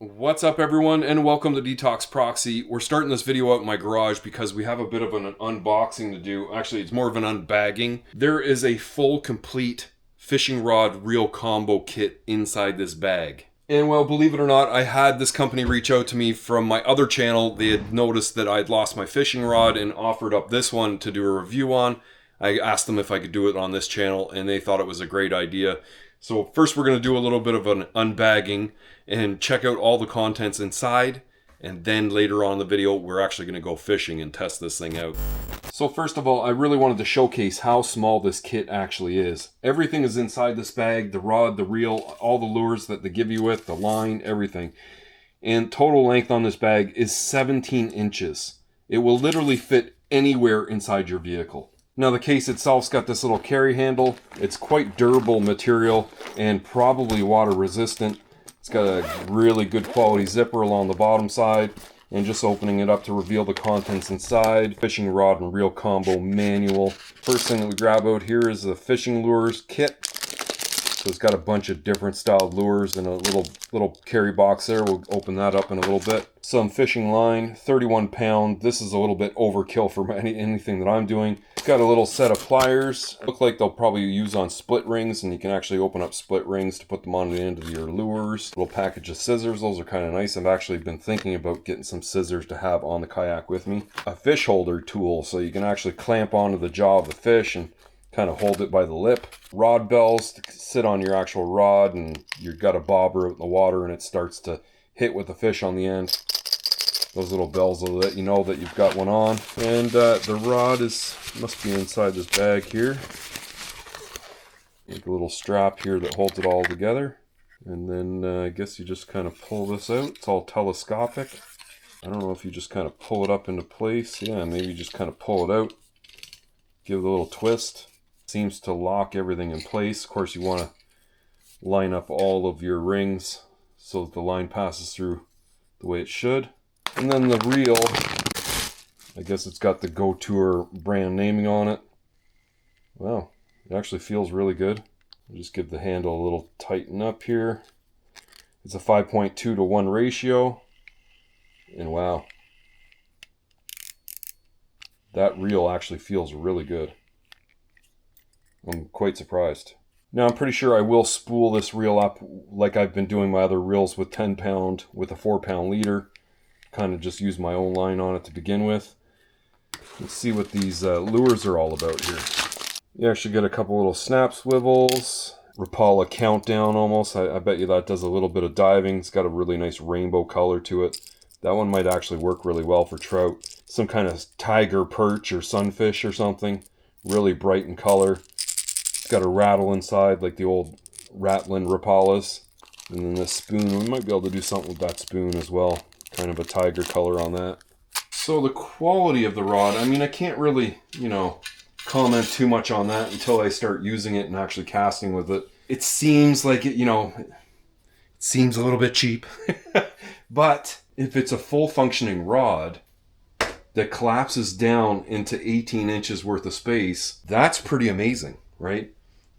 What's up everyone, and welcome to Detox Proxy. We're starting this video out in my garage because we have a bit of an unboxing to do. Actually, it's more of an unbagging. There is a full, complete fishing rod reel combo kit inside this bag. And well, believe it or not, I had this company reach out to me from my other channel. They had noticed that I'd lost my fishing rod and offered up this one to do a review on. I asked them if I could do it on this channel, and they thought it was a great idea. So first we're going to do a little bit of an unbagging and check out all the contents inside, and then later on in the video we're actually going to go fishing and test this thing out. So first of all, I really wanted to showcase how small this kit actually is. Everything is inside this bag: the rod, the reel, all the lures that they give you with, the line, everything. And total length on this bag is 17 inches. It will literally fit anywhere inside your vehicle. Now the case itself's got this little carry handle. It's quite durable material and probably water resistant. It's got a really good quality zipper along the bottom side, and just opening it up to reveal the contents inside. Fishing rod and reel combo manual. First thing that we grab out here is the fishing lures kit. So it's got a bunch of different styled lures in a little carry box there. We'll open that up in a little bit. Some fishing line, 31 pound. This is a little bit overkill for anything that I'm doing. It's got a little set of pliers. Look like they'll probably use on split rings, and you can actually open up split rings to put them on the end of your lures. Little package of scissors. Those are kind of nice. I've actually been thinking about getting some scissors to have on the kayak with me. A fish holder tool, so you can actually clamp onto the jaw of the fish and kind of hold it by the lip. Rod bells to sit on your actual rod, and you've got a bobber out in the water and it starts to hit with the fish on the end. Those little bells will let you know that you've got one on. And the rod must be inside this bag here. Like a little strap here that holds it all together. And then I guess you just kind of pull this out. It's all telescopic. I don't know if you just kind of pull it up into place. Yeah, maybe you just kind of pull it out. Give it a little twist. Seems to lock everything in place. Of course, you want to line up all of your rings so that the line passes through the way it should. And then the reel, I guess it's got the Goture brand naming on it. Wow, it actually feels really good. I'll just give the handle a little tighten up here. It's a 5.2 to 1 ratio. And wow, that reel actually feels really good. I'm quite surprised. Now I'm pretty sure I will spool this reel up like I've been doing my other reels with 10 pound with a 4 pound leader. Kind of just use my own line on it to begin with. Let's see what these lures are all about here. You actually get a couple little snap swivels. Rapala countdown almost. I bet you that does a little bit of diving. It's got a really nice rainbow color to it. That one might actually work really well for trout. Some kind of tiger perch or sunfish or something. Really bright in color. It's got a rattle inside like the old rattling Rapalas. And then this spoon, we might be able to do something with that spoon as well. Kind of a tiger color on that. So the quality of the rod, I mean, I can't really, comment too much on that until I start using it and actually casting with it. It seems like it, it seems a little bit cheap. But if it's a full functioning rod that collapses down into 18 inches worth of space, that's pretty amazing, right?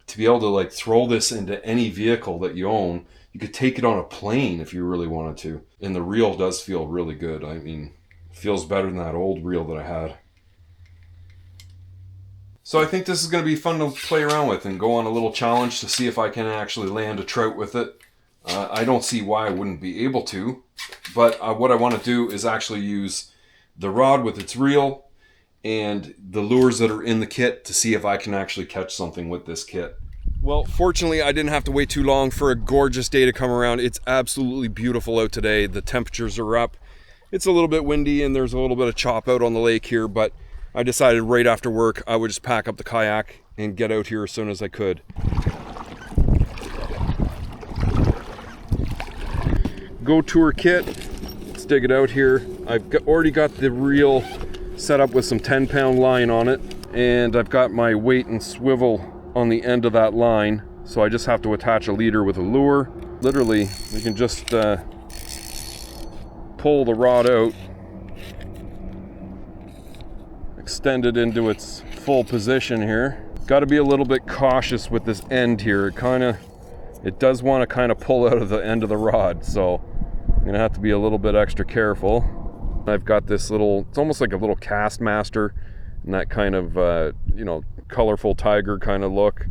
To be able to throw this into any vehicle that you own. You could take it on a plane if you really wanted to. And the reel does feel really good. I mean, it feels better than that old reel that I had. So I think this is going to be fun to play around with and go on a little challenge to see if I can actually land a trout with it. I don't see why I wouldn't be able to. But what I want to do is actually use the rod with its reel and the lures that are in the kit to see if I can actually catch something with this kit. Well, fortunately, I didn't have to wait too long for a gorgeous day to come around. It's absolutely beautiful out today. The temperatures are up. It's a little bit windy and there's a little bit of chop out on the lake here, but I decided right after work I would just pack up the kayak and get out here as soon as I could. Goture kit. Let's dig it out here. I've already got the reel set up with some 10 pound line on it, and I've got my weight and swivel on the end of that line, so I just have to attach a leader with a lure. Literally, we can just pull the rod out, extend it into its full position here. Got to be a little bit cautious with this end here. It does want to kind of pull out of the end of the rod, so I'm gonna have to be a little bit extra careful. I've got this little, it's almost like a little cast master, and that kind of, you know, colorful tiger kind of look.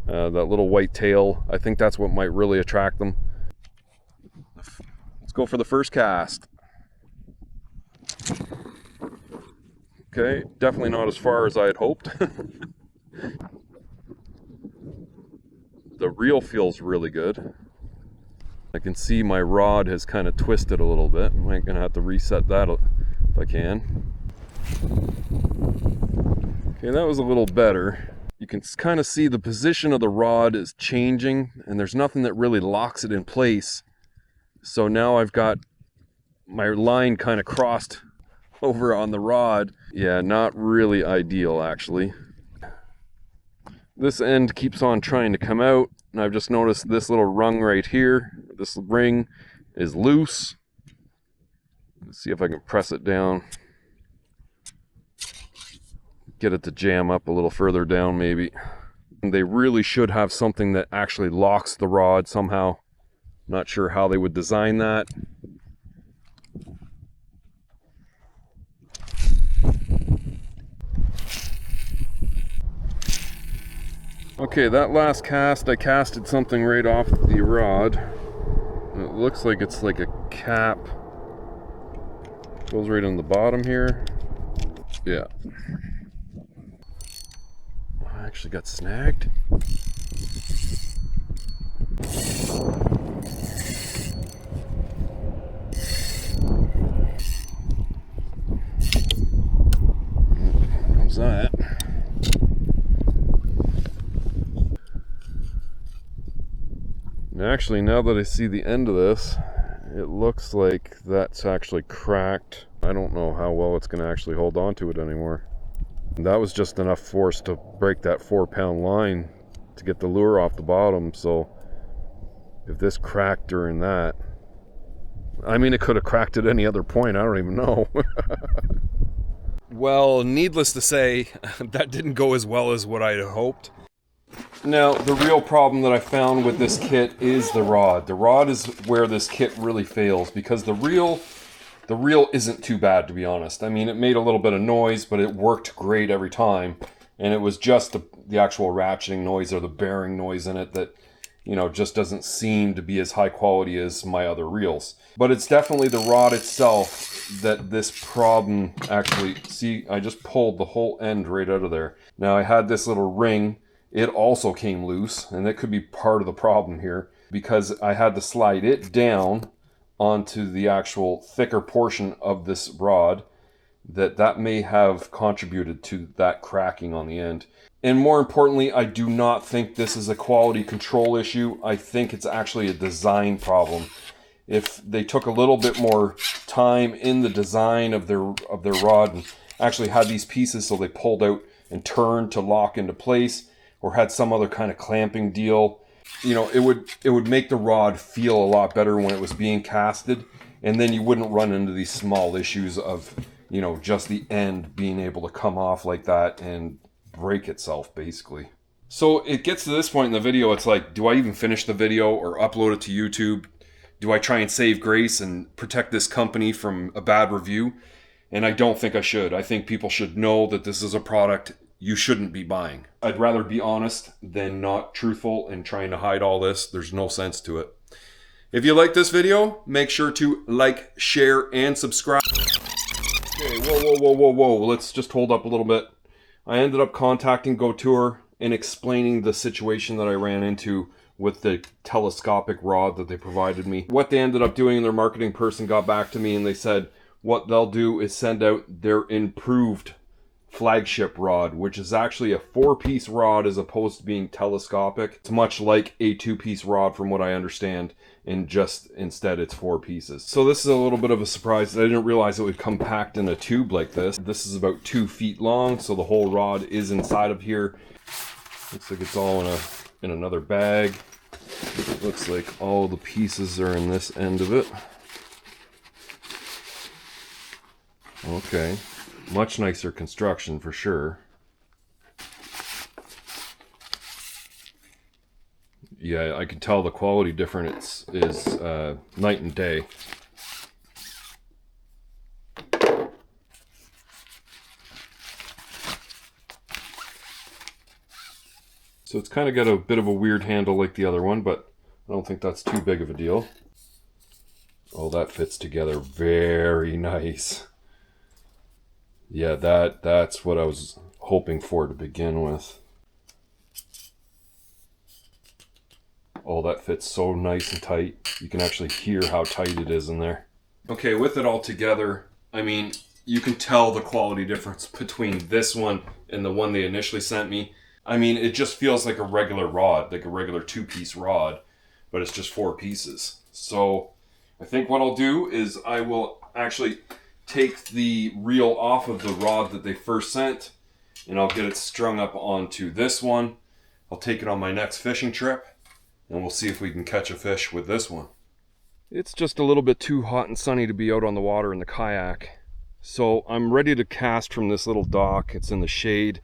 That little white tail, I think that's what might really attract them. Let's go for the first cast. Okay, definitely not as far as I had hoped. The reel feels really good. I can see my rod has kind of twisted a little bit. I'm gonna have to reset that if I can. Okay, that was a little better. You can kind of see the position of the rod is changing, and there's nothing that really locks it in place. So now I've got my line kind of crossed over on the rod. Yeah, not really ideal actually. This end keeps on trying to come out, and I've just noticed this little rung right here, this ring is loose. Let's see if I can press it down. Get it to jam up a little further down maybe. And they really should have something that actually locks the rod somehow. Not sure how they would design that. Okay, that last cast, I casted something right off the rod. It looks like it's like a cap. Goes right on the bottom here. Yeah. I actually got snagged. Comes that. Actually, now that I see the end of this, it looks like that's actually cracked. I don't know how well it's going to actually hold on to it anymore. And that was just enough force to break that 4-pound line to get the lure off the bottom. So if this cracked during that, I mean, it could have cracked at any other point. I don't even know. Well, needless to say, that didn't go as well as what I had hoped. Now, the real problem that I found with this kit is the rod. The rod is where this kit really fails, because the reel isn't too bad, to be honest. I mean, it made a little bit of noise, but it worked great every time. And it was just the actual ratcheting noise or the bearing noise in it that, you know, just doesn't seem to be as high quality as my other reels. But it's definitely the rod itself that this problem actually... See, I just pulled the whole end right out of there. Now, I had this little ring. It also came loose, and that could be part of the problem here, because I had to slide it down onto the actual thicker portion of this rod. That may have contributed to that cracking on the end. And more importantly, I do not think this is a quality control issue. I think it's actually a design problem. If they took a little bit more time in the design of their rod and actually had these pieces so they pulled out and turned to lock into place, or had some other kind of clamping deal, you know, it would make the rod feel a lot better when it was being casted, and then you wouldn't run into these small issues of, you know, just the end being able to come off like that and break itself, basically. So it gets to this point in the video, it's like, do I even finish the video or upload it to YouTube? Do I try and save grace and protect this company from a bad review? And I don't think I should. I think people should know that this is a product you shouldn't be buying. I'd rather be honest than not truthful and trying to hide all this. There's no sense to it. If you like this video, make sure to like, share, and subscribe. Okay, whoa. Let's just hold up a little bit. I ended up contacting Goture and explaining the situation that I ran into with the telescopic rod that they provided me. What they ended up doing, their marketing person got back to me and they said what they'll do is send out their improved flagship rod, which is actually a 4-piece rod as opposed to being telescopic. It's much like a 2-piece rod from what I understand, and just instead it's 4 pieces. So this is a little bit of a surprise. I didn't realize it would come packed in a tube like this. This is about 2 feet long, so the whole rod is inside of here. Looks like it's all in another bag. Looks like all the pieces are in this end of it. Okay. Much nicer construction for sure. Yeah, I can tell the quality difference is night and day. So it's kind of got a bit of a weird handle like the other one, but I don't think that's too big of a deal. Oh, that fits together very nice. Yeah, that's what I was hoping for to begin with. Oh, that fits so nice and tight. You can actually hear how tight it is in there. Okay, with it all together, I mean, you can tell the quality difference between this one and the one they initially sent me. I mean, it just feels like a regular rod, like a regular 2-piece rod, but it's just 4 pieces. So I think what I'll do is I will actually take the reel off of the rod that they first sent, and I'll get it strung up onto this one. I'll take it on my next fishing trip, and we'll see if we can catch a fish with this one. It's just a little bit too hot and sunny to be out on the water in the kayak. So I'm ready to cast from this little dock. It's in the shade.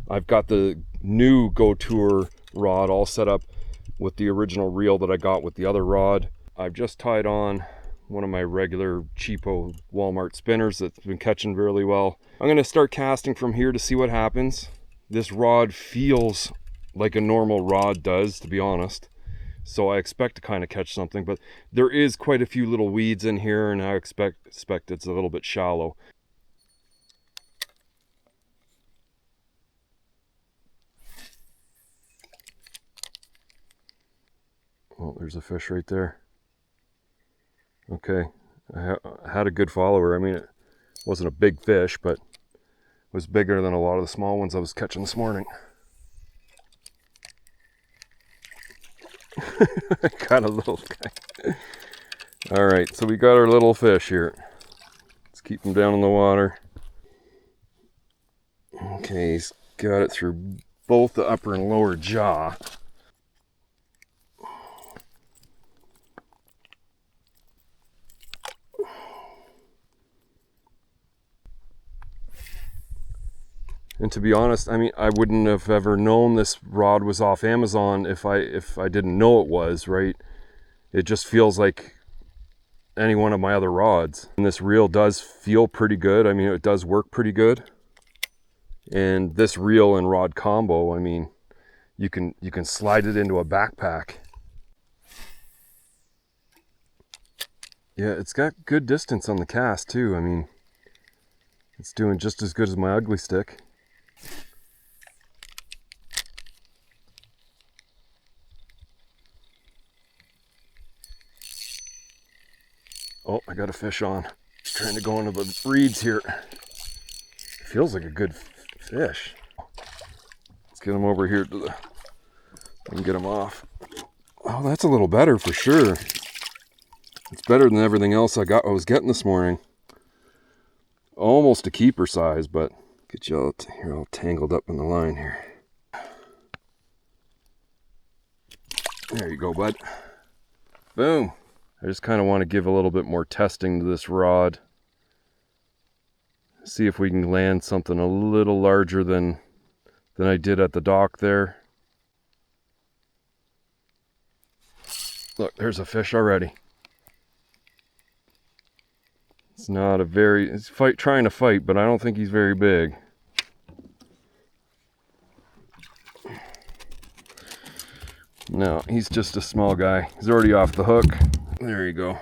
I've got the new Goture rod all set up with the original reel that I got with the other rod. I've just tied on one of my regular cheapo Walmart spinners that's been catching really well. I'm going to start casting from here to see what happens. This rod feels like a normal rod does, to be honest. So I expect to kind of catch something, but there is quite a few little weeds in here, and I expect it's a little bit shallow. Oh, there's a fish right there. Okay, I had a good follower. I mean, it wasn't a big fish, but it was bigger than a lot of the small ones I was catching this morning. Got a little guy. All right, so we got our little fish here. Let's keep him down in the water. Okay, he's got it through both the upper and lower jaw. And to be honest, I mean, I wouldn't have ever known this rod was off Amazon if I didn't know it was, right? It just feels like any one of my other rods. And this reel does feel pretty good. I mean, it does work pretty good. And this reel and rod combo, I mean, you can slide it into a backpack. Yeah, it's got good distance on the cast too. I mean, it's doing just as good as my ugly stick. Oh, I got a fish on. Just trying to go into the reeds here. Feels like a good fish. Let's get him over here to the and get him off. Oh, that's a little better for sure. It's better than everything else I was getting this morning. Almost a keeper size, but get you all here all tangled up in the line here. There you go, bud. Boom. I just kind of want to give a little bit more testing to this rod. See if we can land something a little larger than I did at the dock there. Look, there's a fish already. It's not a very, it's trying to fight, but I don't think he's very big. No, he's just a small guy. He's already off the hook. There you go.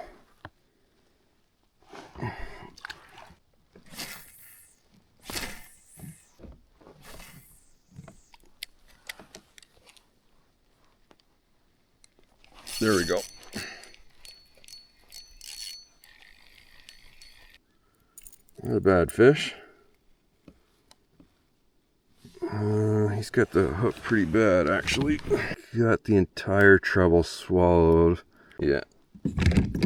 There we go. Not a bad fish. He's got the hook pretty bad, actually. Got the entire treble swallowed. Yeah.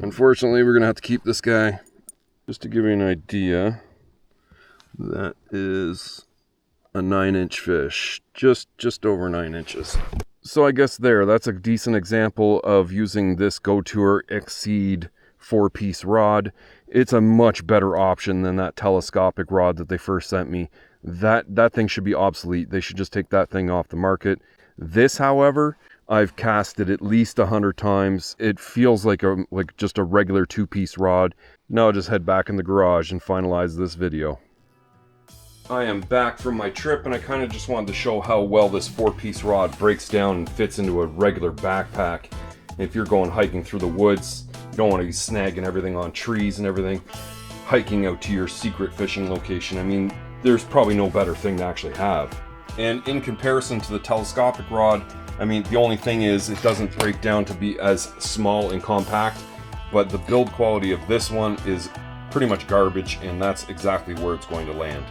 Unfortunately, we're gonna have to keep this guy. Just to give you an idea, that is a 9-inch fish. Just over 9 inches. So I guess that's a decent example of using this Goture Exceed 4-piece rod. It's a much better option than that telescopic rod that they first sent me. That thing should be obsolete. They should just take that thing off the market. This, however, I've casted at least 100 times. It feels like just a regular 2-piece rod. Now I'll just head back in the garage and finalize this video. I am back from my trip, and I kind of just wanted to show how well this 4-piece rod breaks down and fits into a regular backpack. If you're going hiking through the woods, you don't want to be snagging everything on trees and everything. Hiking out to your secret fishing location, I mean, there's probably no better thing to actually have. And in comparison to the telescopic rod, I mean, the only thing is it doesn't break down to be as small and compact, but the build quality of this one is pretty much garbage, and that's exactly where it's going to land.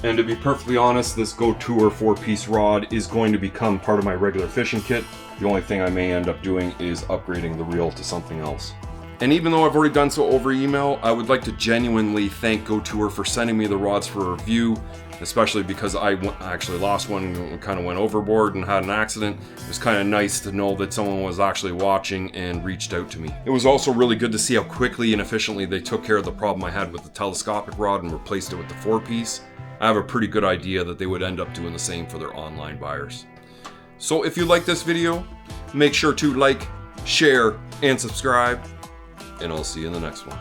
And to be perfectly honest, this Goture 4-piece rod is going to become part of my regular fishing kit. The only thing I may end up doing is upgrading the reel to something else. And even though I've already done so over email, I would like to genuinely thank Goture for sending me the rods for a review, especially because I actually lost one and kind of went overboard and had an accident. It was kind of nice to know that someone was actually watching and reached out to me. It was also really good to see how quickly and efficiently they took care of the problem I had with the telescopic rod and replaced it with the 4-piece. I have a pretty good idea that they would end up doing the same for their online buyers. So if you like this video, make sure to like, share, and subscribe, and I'll see you in the next one.